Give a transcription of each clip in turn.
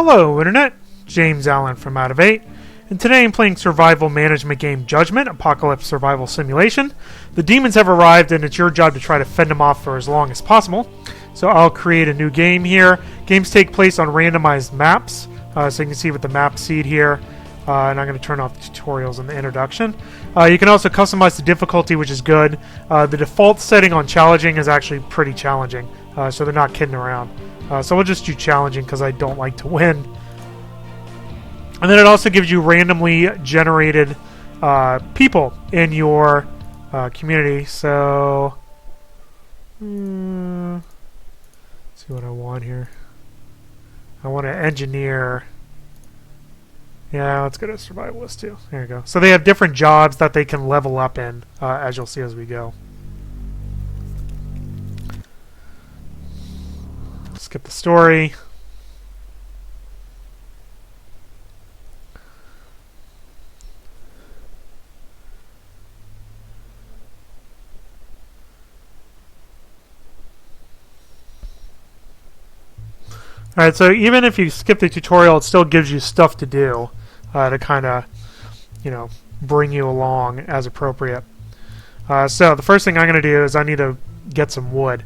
Hello Internet, James Allen from Out of 8, and today I'm playing survival management game Judgment, Apocalypse Survival Simulation. The demons have arrived and it's your job to try to fend them off for as long as possible. So I'll create a new game here. Games take place on randomized maps, so you can see with the map seed here, and I'm going to turn off the tutorials in the introduction. You can also customize the difficulty, which is good. The default setting on challenging is actually pretty challenging, so they're not kidding around. So we'll just do challenging because I don't like to win. And then it also gives you randomly generated people in your community. So, let's see what I want here. I want to engineer. Yeah, let's go to survivalist too. There you go. So they have different jobs that they can level up in, as you'll see as we go. Skip the story. Alright, so even if you skip the tutorial, it still gives you stuff to do to kind of, bring you along as appropriate. So the first thing I'm going to do is I need to get some wood.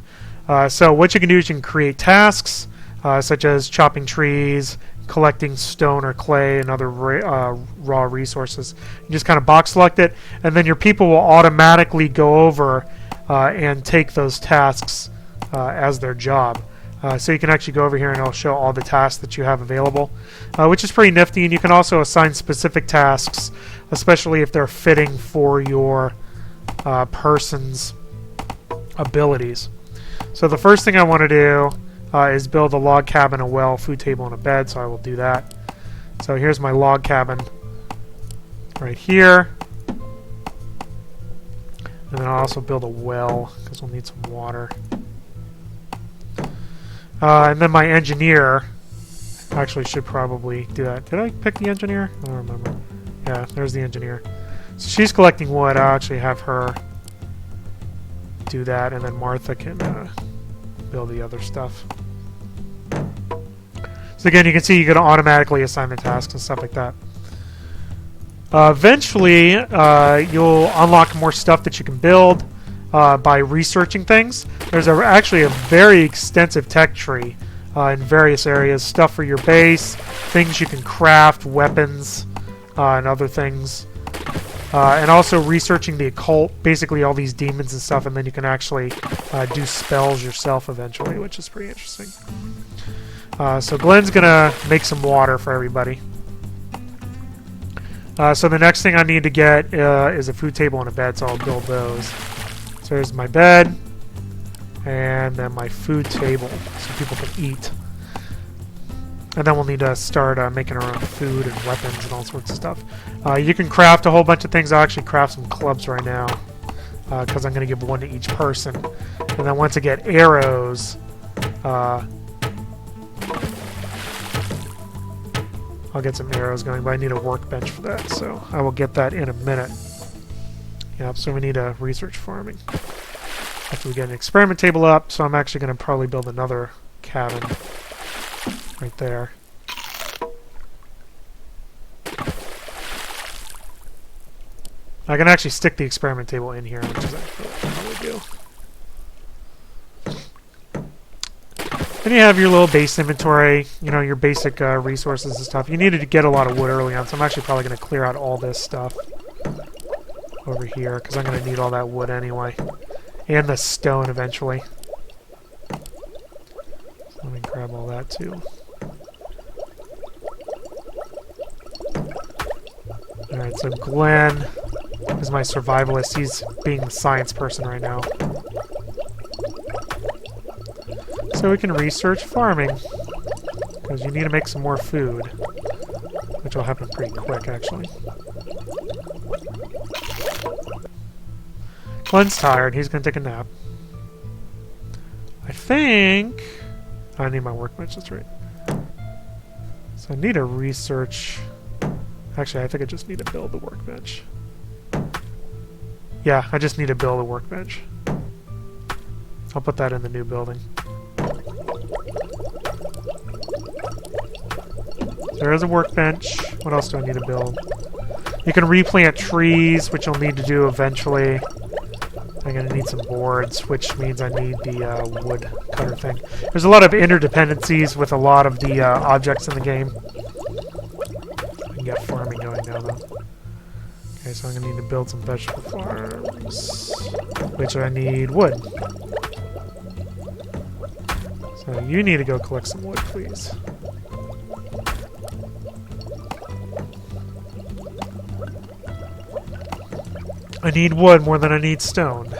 So what you can do is you can create tasks, such as chopping trees, collecting stone or clay, and other raw resources. You just kind of box select it, and then your people will automatically go over and take those tasks as their job. So you can actually go over here and it'll show all the tasks that you have available, which is pretty nifty. And you can also assign specific tasks, especially if they're fitting for your person's abilities. So the first thing I want to do is build a log cabin, a well, food table, and a bed, so I will do that. So here's my log cabin right here. And then I'll also build a well, because we'll need some water. And then my engineer actually should probably do that. Did I pick the engineer? I don't remember. Yeah, there's the engineer. So she's collecting wood. I'll actually have her do that, and then Martha can build the other stuff. So again, you can see you can automatically assign the tasks and stuff like that. Eventually, you'll unlock more stuff that you can build by researching things. There's actually a very extensive tech tree in various areas. Stuff for your base, things you can craft, weapons, and other things. And also researching the occult, basically all these demons and stuff, and then you can actually do spells yourself eventually, which is pretty interesting. So Glenn's going to make some water for everybody. So the next thing I need to get is a food table and a bed, so I'll build those. So here's my bed, and then my food table, so people can eat. And then we'll need to start making our own food and weapons and all sorts of stuff. You can craft a whole bunch of things. I'll actually craft some clubs right now, because I'm going to give one to each person. And then once I get arrows, I'll get some arrows going, but I need a workbench for that, so I will get that in a minute. Yep, so we need a research farming. After we get an experiment table up, so I'm actually going to probably build another cabin right there. I can actually stick the experiment table in here, which is actually what I'll probably do. Then you have your little base inventory, your basic resources and stuff. You needed to get a lot of wood early on, so I'm actually probably going to clear out all this stuff over here, because I'm going to need all that wood anyway. And the stone eventually. So let me grab all that too. Alright, so Glenn is my survivalist. He's being the science person right now. So we can research farming, because you need to make some more food, which will happen pretty quick actually. Glenn's tired. He's going to take a nap. I think I need my workbench. That's right. So I need a research. Actually, I think I just need to build the workbench. Yeah, I just need to build a workbench. I'll put that in the new building. There is a workbench. What else do I need to build? You can replant trees, which you'll need to do eventually. I'm going to need some boards, which means I need the wood cutter thing. There's a lot of interdependencies with a lot of the objects in the game. I can get farming going now, though. Okay, so I'm going to need to build some vegetable farms, which I need wood. So you need to go collect some wood, please. I need wood more than I need stone.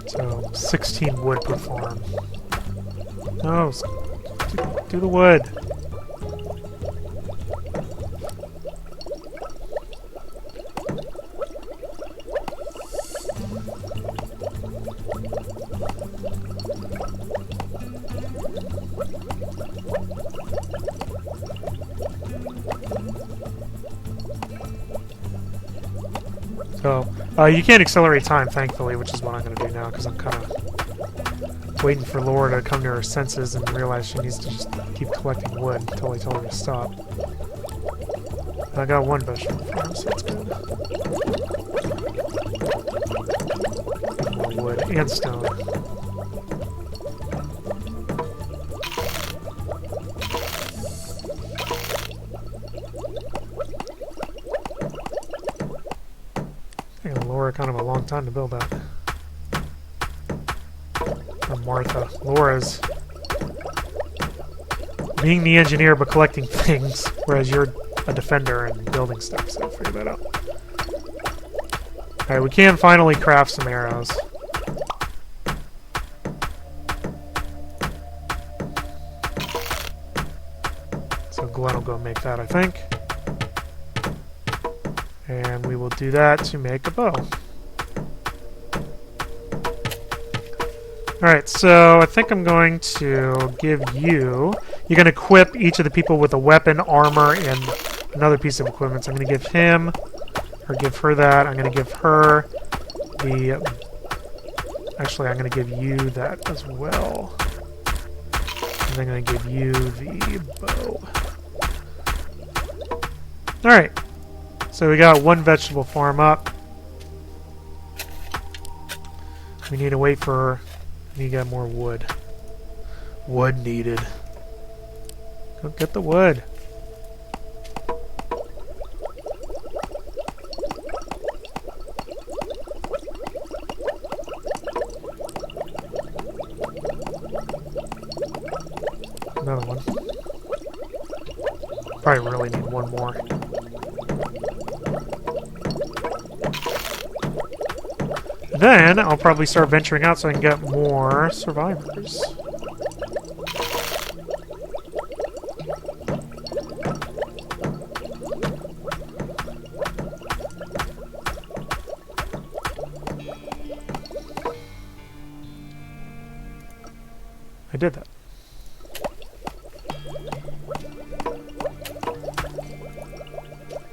So, 16 wood per farm. No, do the wood. So, you can't accelerate time, thankfully, which is what I'm going to do now, because I'm kind of waiting for Laura to come to her senses and realize she needs to just keep collecting wood until I tell her to stop. I got one vegetable farm, so that's good. More wood and stone. Laura kind of a long time to build that. Or Martha. Laura's being the engineer but collecting things, whereas you're a defender and building stuff, so figure that out. Alright, we can finally craft some arrows. So Glenn will go make that, I think. And we will do that to make a bow. Alright, so I think I'm going to give you... You can equip each of the people with a weapon, armor, and another piece of equipment. So I'm going to give him, or give her that. I'm going to give her the... Actually, I'm going to give you that as well. And I'm going to give you the bow. Alright. So we got one vegetable farm up. We need to wait for... We need to get more wood. Wood needed. Go get the wood. Another one. Probably really need one more. Then I'll probably start venturing out so I can get more survivors. I did that.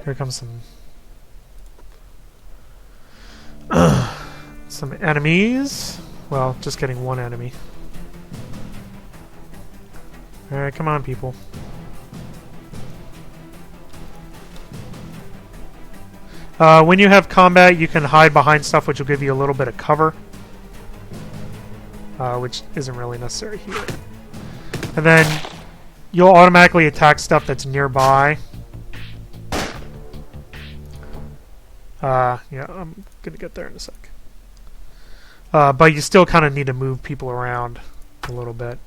Here comes some enemies. Well, just getting one enemy. Alright, come on, people. When you have combat, you can hide behind stuff, which will give you a little bit of cover. Which isn't really necessary here. And then you'll automatically attack stuff that's nearby. Yeah, I'm gonna get there in a sec. But you still kind of need to move people around a little bit.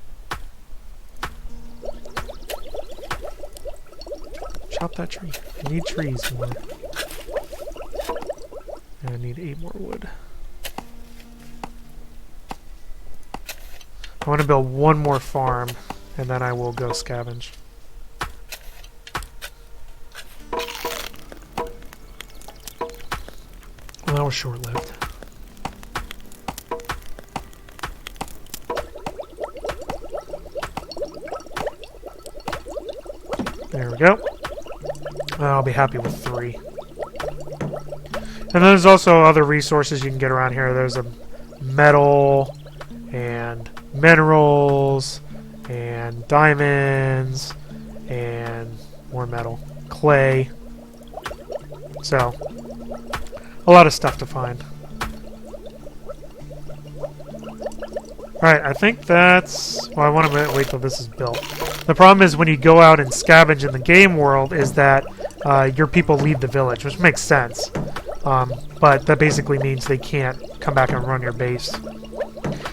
Chop that tree. I need trees more. And I need 8 more wood. I want to build one more farm, and then I will go scavenge. Well, that was short-lived. There we go. I'll be happy with 3. And there's also other resources you can get around here. There's a metal and minerals and diamonds and more metal, clay. So, a lot of stuff to find. Alright, I think that's... Well, I want to wait till this is built. The problem is when you go out and scavenge in the game world is that your people leave the village, which makes sense. But that basically means they can't come back and run your base.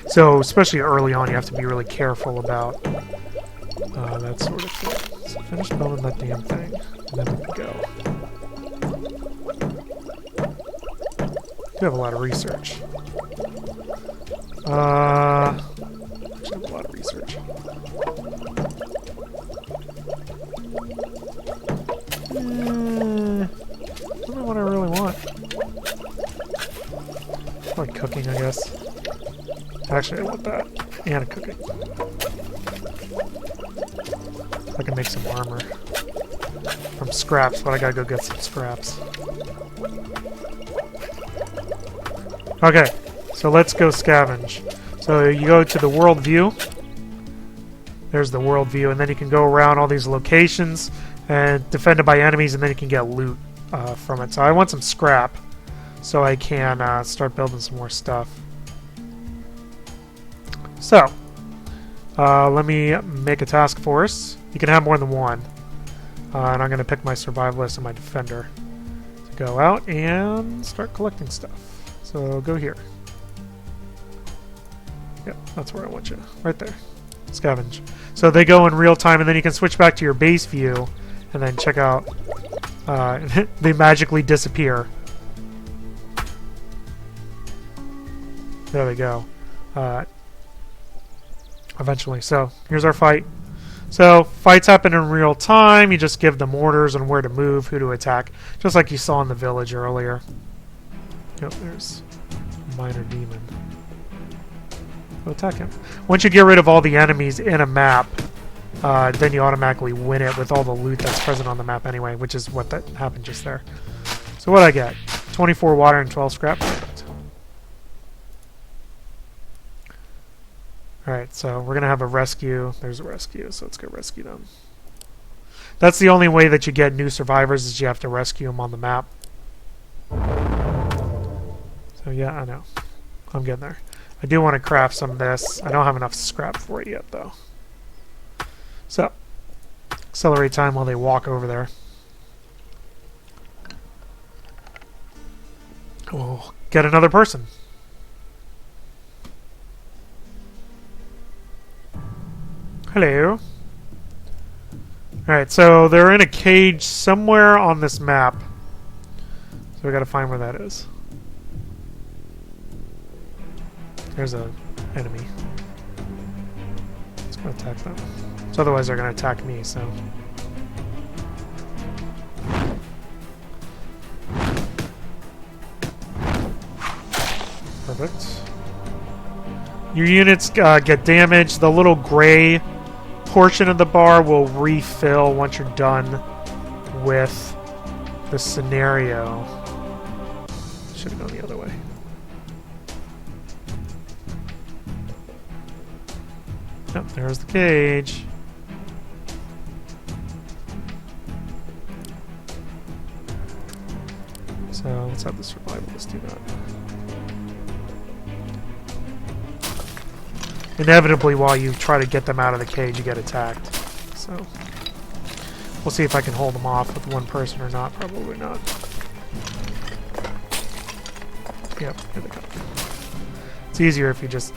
So, especially early on, you have to be really careful about that sort of thing. So finish building that damn thing, and then we can go. You have a lot of research. Actually have a lot of research. That's not what I really want. Like cooking, I guess. Actually, I want that. And a cooking. I can make some armor. From scraps, but I gotta go get some scraps. Okay, so let's go scavenge. So you go to the world view. There's the world view, and then you can go around all these locations and defended by enemies, and then you can get loot from it. So I want some scrap so I can start building some more stuff. So, let me make a task force. You can have more than one. And I'm going to pick my survivalist and my defender to go out and start collecting stuff. So go here. Yep, that's where I want you. Right there. Scavenge. So they go in real time, and then you can switch back to your base view and then check out. They magically disappear. There they go. Eventually. So here's our fight. So fights happen in real time. You just give them orders on where to move, who to attack, just like you saw in the village earlier. Yep, there's a minor demon. Go attack him. Once you get rid of all the enemies in a map, then you automatically win it with all the loot that's present on the map anyway, which is what that happened just there. So what I get? 24 water and 12 scrap. Alright, so we're going to have a rescue. There's a rescue, so let's go rescue them. That's the only way that you get new survivors is you have to rescue them on the map. So yeah, I know. I'm getting there. I do want to craft some of this. I don't have enough scrap for it yet, though. So, accelerate time while they walk over there. Oh, get another person. Hello. Alright, so they're in a cage somewhere on this map. So we gotta find where that is. There's an enemy. Let's go attack them. So otherwise they're gonna attack me, so. Perfect. Your units get damaged. The little gray portion of the bar will refill once you're done with the scenario. Should have gone the other way. Yep, there's the cage. So let's have the survivalist do that. Inevitably, while you try to get them out of the cage, you get attacked. So, we'll see if I can hold them off with one person or not. Probably not. Yep, here they come. It's easier if you just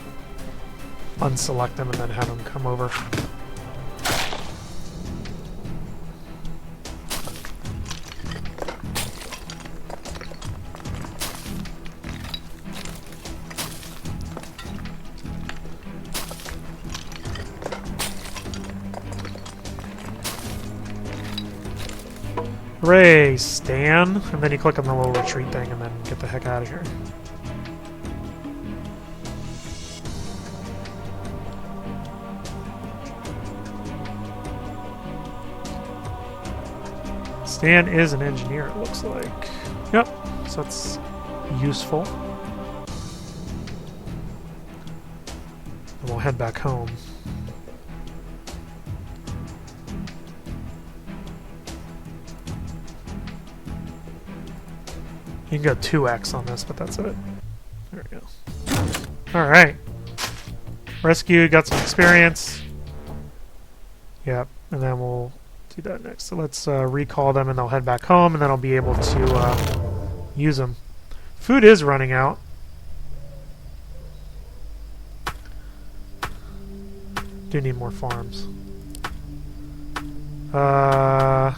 unselect them and then have them come over. Hooray, Stan! And then you click on the little retreat thing and then get the heck out of here. Stan is an engineer, it looks like. Yep, so let's useful. And we'll head back home. You can go 2x on this, but that's it. There we go. Alright. Rescue, got some experience. Yep, and then we'll do that next. So let's recall them and they'll head back home, and then I'll be able to use them. Food is running out. Do need more farms. I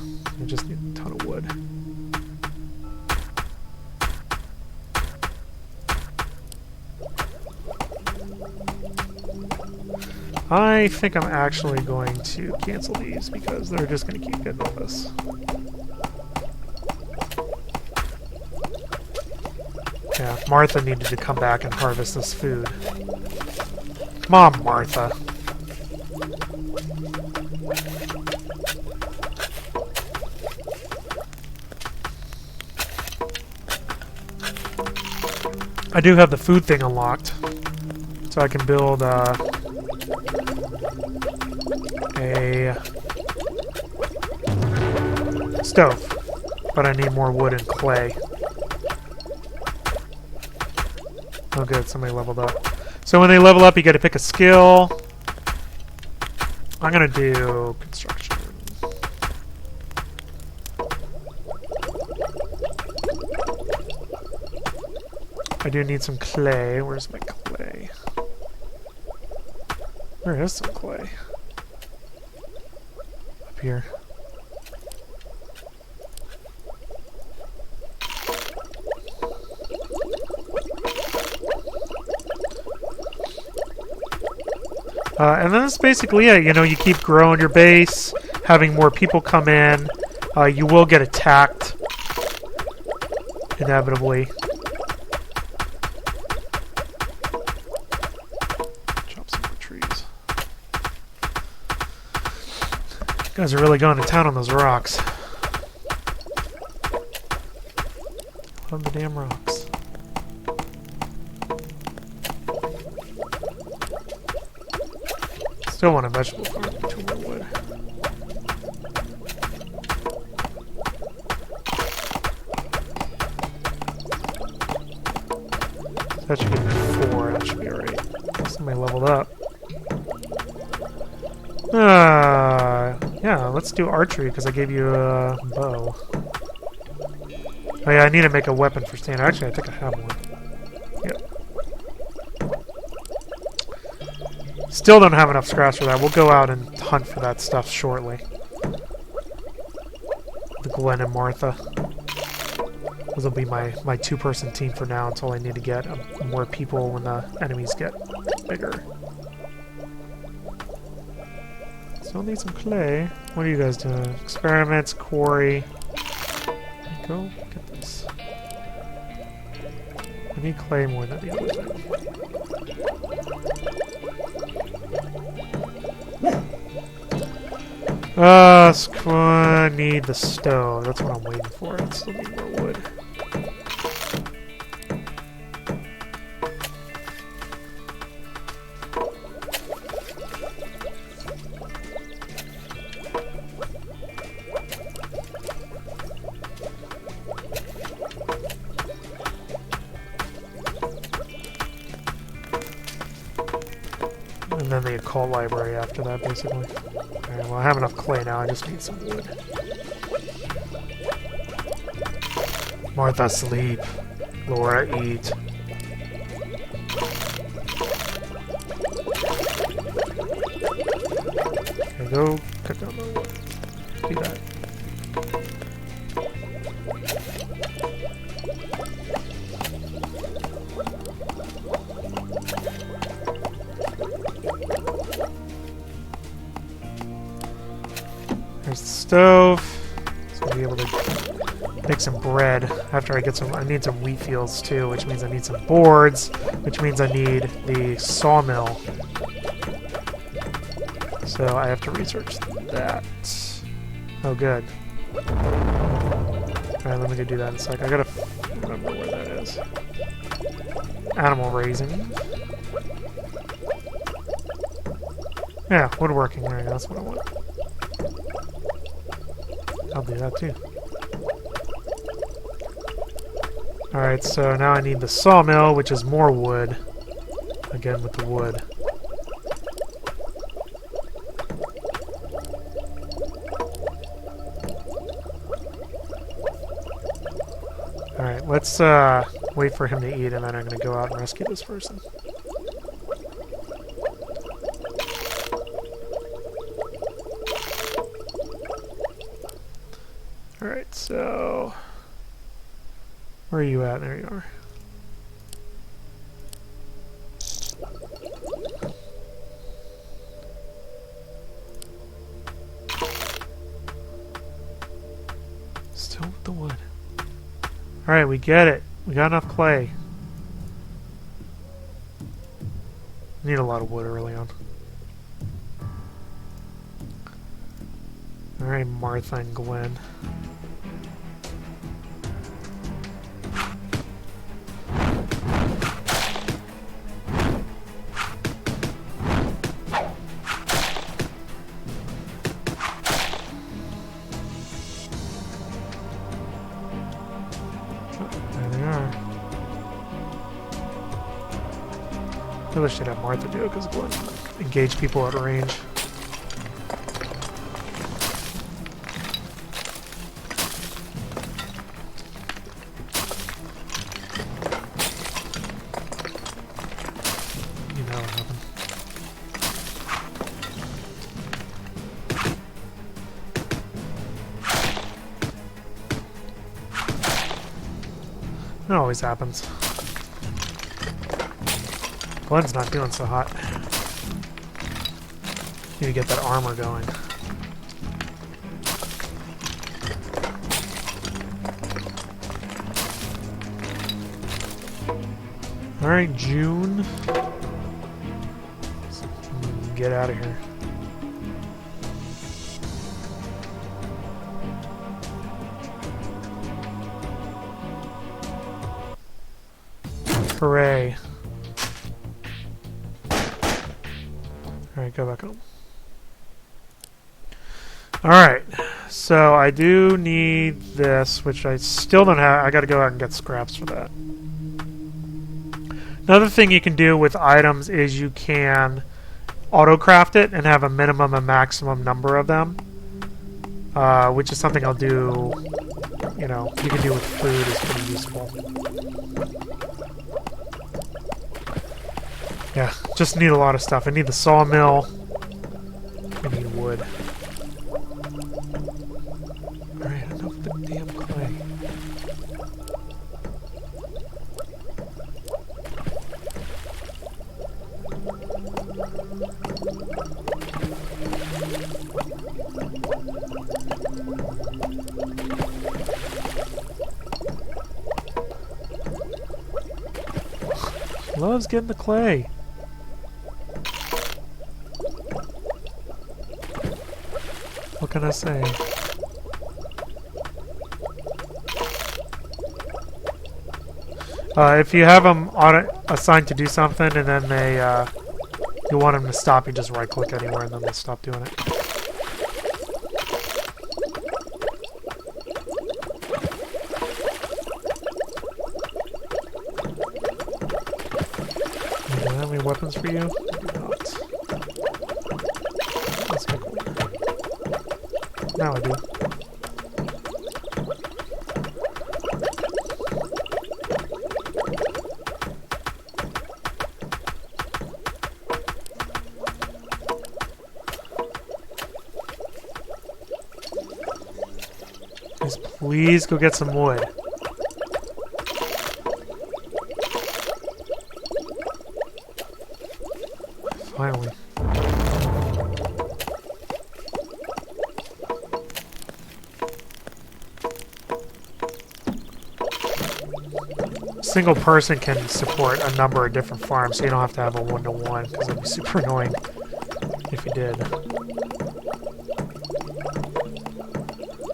just need a ton of wood. I think I'm actually going to cancel these because they're just going to keep getting with us. Yeah, Martha needed to come back and harvest this food. Come on, Martha. I do have the food thing unlocked, so I can build a stove, but I need more wood and clay. Oh good, somebody leveled up. So when they level up, you get to pick a skill. I'm gonna do construction. I do need some clay. Where's my clay? There is some clay. Up here. And then that's basically it. You know, you keep growing your base, having more people come in. You will get attacked, inevitably. Chop some more trees. You guys are really going to town on those rocks. Love the damn rocks. Still want a vegetable farm for 2 more wood. That should give me 4. That should be alright. Somebody leveled up. Yeah, let's do archery because I gave you a bow. Oh yeah, I need to make a weapon for Stan. Actually, I think I have one. Yep. Still don't have enough scraps for that. We'll go out and hunt for that stuff shortly. The Glenn and Martha. Those will be my 2-person team for now until I need to get more people when the enemies get bigger. Still need some clay. What are you guys doing? Experiments, quarry. Go get this. I need clay more than the other thing. I need the stove. That's what I'm waiting for. I still need more wood. And then the occult library after that, basically. Alright, well I have enough clay now, I just need some wood. Martha, sleep. Laura, eat. Okay, go cut down the wood. Do that. There's the stove. So I'll be able to make some bread after I get some. I need some wheat fields too, which means I need some boards, which means I need the sawmill. So I have to research that. Oh, good. Alright, let me go do that in a sec. I gotta remember where that is. is. Animal raising. Yeah, woodworking. There you go. That's what I want. I'll do that too. Alright, so now I need the sawmill, which is more wood. Again with the wood. Alright, let's wait for him to eat, and then I'm going to go out and rescue this person. Alright, so... Where are you at? There you are. Still with the wood. Alright, we get it. We got enough clay. Need a lot of wood early on. Alright, Martha and Gwen. I wish they'd have Martha do it because it would engage people at range. You know what happened. It always happens. Glen's not doing so hot. Need to get that armor going. Alright, June. Get out of here. Hooray. Alright, go back home. Alright, so I do need this, which I still don't have. I gotta go out and get scraps for that. Another thing you can do with items is you can auto-craft it and have a minimum and maximum number of them, which is something I'll do, you know, you can do with food is pretty useful. Yeah, just need a lot of stuff. I need the sawmill. I need wood. Alright, enough of the damn clay. Loves getting the clay. What can I say? If you have them assigned to do something and then they, you want them to stop, you just right-click anywhere and then they stop doing it. Do I have any weapons for you? I do not. Let's make one. Now I do. Please go get some wood. Finally. Single person can support a number of different farms, so you don't have to have a one-to-one, because it'd be super annoying if you did.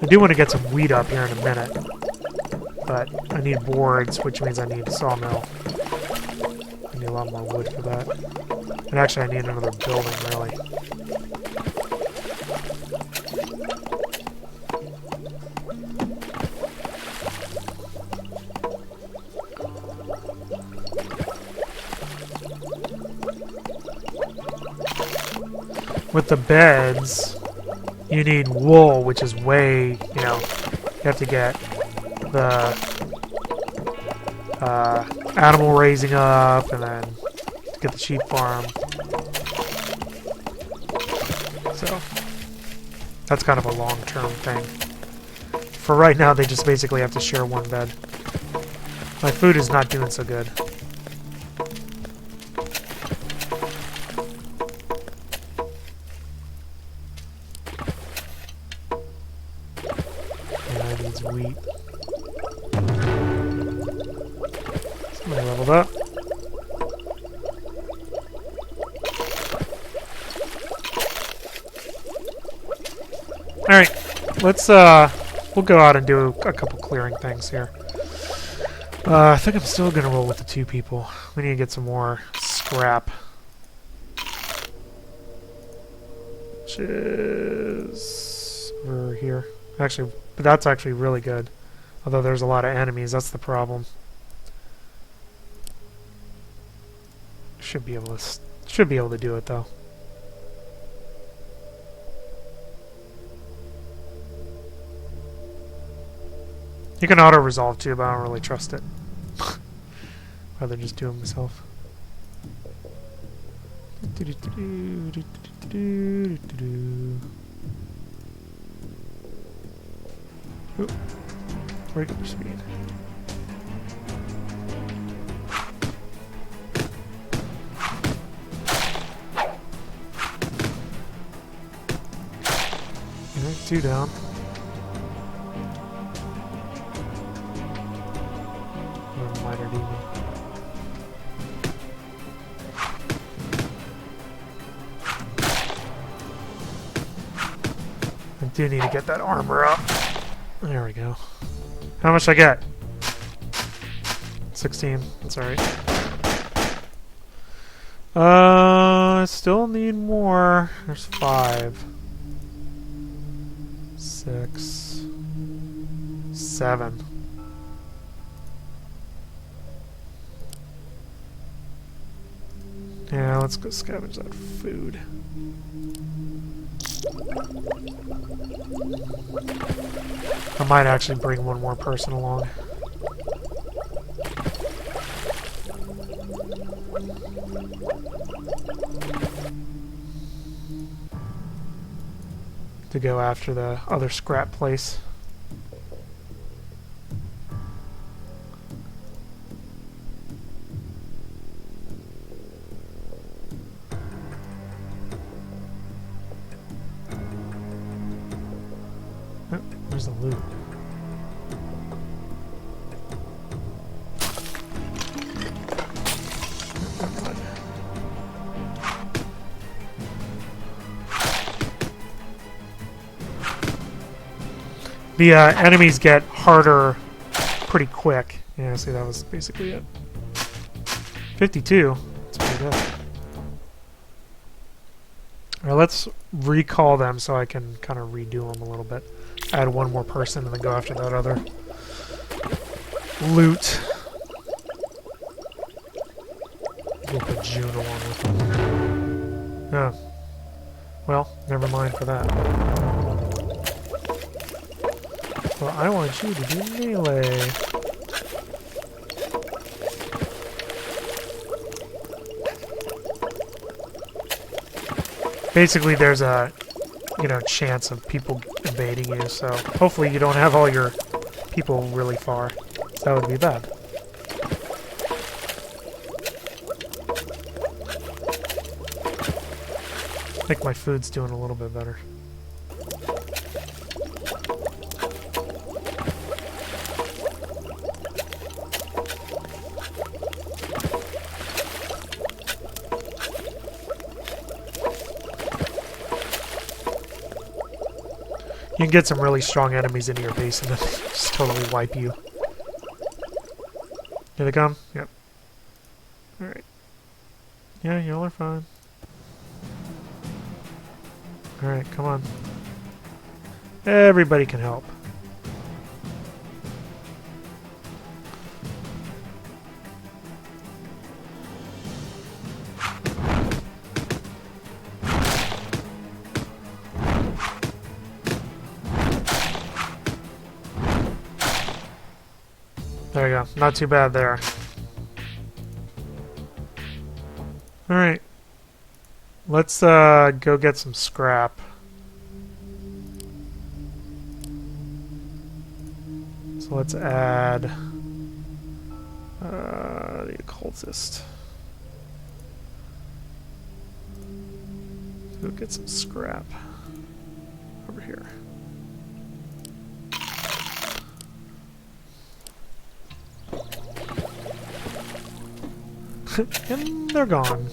I do want to get some wheat up here in a minute. but I need boards, which means I need a sawmill. I need a lot more wood for that. And actually, I need another building, really. With the beds, you need wool, which is way, you know, you have to get the animal raising up, and then get the sheep farm. So, that's kind of a long-term thing. For right now, they just basically have to share one bed. My food is not doing so good. Wheat. Somebody leveled up. Alright, let's we'll go out and do a couple clearing things here. I think I'm still gonna roll with the 2 people. We need to get some more scrap. Which is over here. Actually, but that's actually really good. Although there's a lot of enemies, that's the problem. Should be able to do it though. You can auto-resolve too, but I don't really trust it. Rather just do it myself. Oop. Regular speed. Okay, 2 down. Minor demon. I do need to get that armor up. There we go. How much I get? 16. That's alright. I still need more. There's 5. 6. 7. Yeah, let's go scavenge that food. I might actually bring one more person along. To go after the other scrap place. Oh, where's the loot? The enemies get harder pretty quick. Yeah, see, that was basically it. 52. That's pretty good. Alright, let's recall them so I can kind of redo them a little bit. Add one more person and then go after that other loot. We'll put June along with them. Oh. Well, never mind for that. Well, I want you to do melee. Basically, there's a, chance of people invading you, so hopefully you don't have all your people really far. That would be bad. I think my food's doing a little bit better. You can get some really strong enemies into your base and then just totally wipe you. Here they come? Yep. Alright. Yeah, y'all are fine. Alright, come on. Everybody can help. There you go. Not too bad there. Alright. Let's go get some scrap. So let's add the occultist. Go get some scrap over here. And they're gone.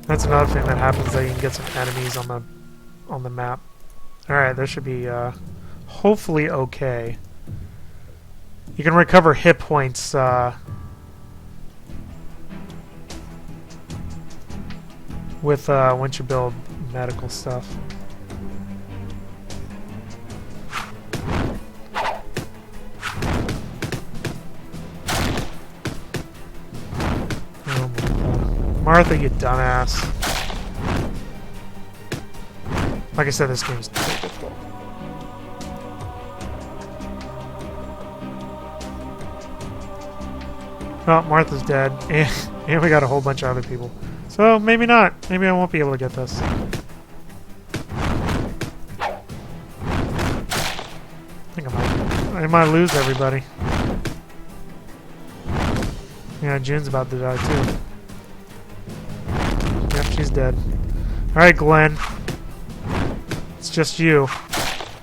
That's another thing that happens, that you can get some enemies on the map. Alright, this should be hopefully okay. You can recover hit points with once you build medical stuff. Oh my God. Martha, you dumbass. Like I said, this game's too difficult. Oh, Martha's dead. And we got a whole bunch of other people. So, maybe not. Maybe I won't be able to get this. I think I might lose everybody. Yeah, June's about to die too. Yep, she's dead. Alright, Glenn. It's just you.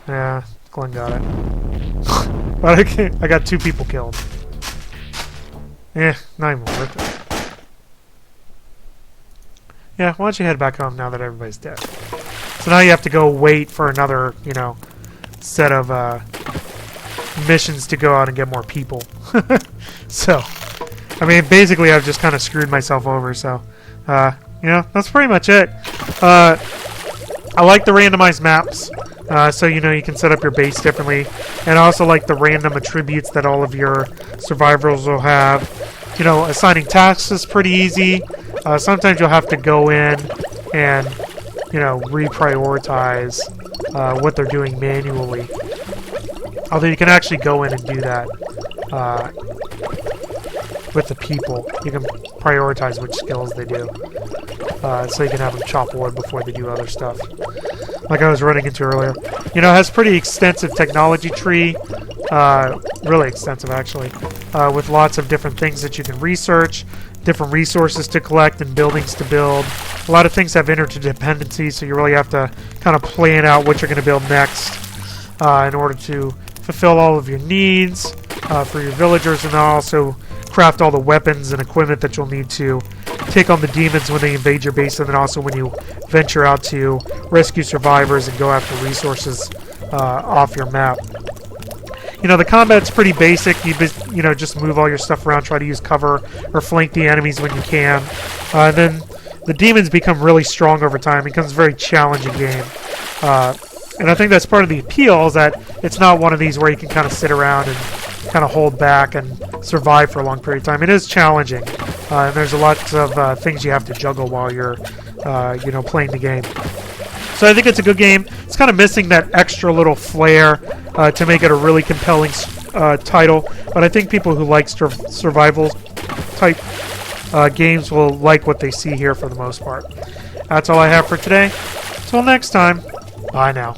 Yeah, Glenn got it. But I got 2 people killed. Not even worth it. Yeah, why don't you head back home now that everybody's dead? So now you have to go wait for another, you know, set of missions to go out and get more people. So, I mean, basically I've just kind of screwed myself over, so, you know, that's pretty much it. I like the randomized maps, so, you know, you can set up your base differently. And I also like the random attributes that all of your survivors will have. You know, assigning tasks is pretty easy. Sometimes you'll have to go in and, you know, reprioritize what they're doing manually. Although you can actually go in and do that with the people. You can prioritize which skills they do. So you can have them chop wood before they do other stuff. Like I was running into earlier. You know, it has pretty extensive technology tree. Really extensive, actually. With lots of different things that you can research, different resources to collect, and buildings to build. A lot of things have interdependency, so you really have to kind of plan out what you're going to build next in order to fulfill all of your needs for your villagers, and also craft all the weapons and equipment that you'll need to take on the demons when they invade your base, and then also when you venture out to rescue survivors and go after resources off your map. You know, the combat's pretty basic. You know, just move all your stuff around, try to use cover or flank the enemies when you can. And then the demons become really strong over time. It becomes a very challenging game. And I think that's part of the appeal, is that it's not one of these where you can kind of sit around and kind of hold back and survive for a long period of time. It is challenging. And there's a lot of things you have to juggle while you're, you know, playing the game. So I think it's a good game. It's kind of missing that extra little flair to make it a really compelling title. But I think people who like survival type games will like what they see here for the most part. That's all I have for today. Till next time, bye now.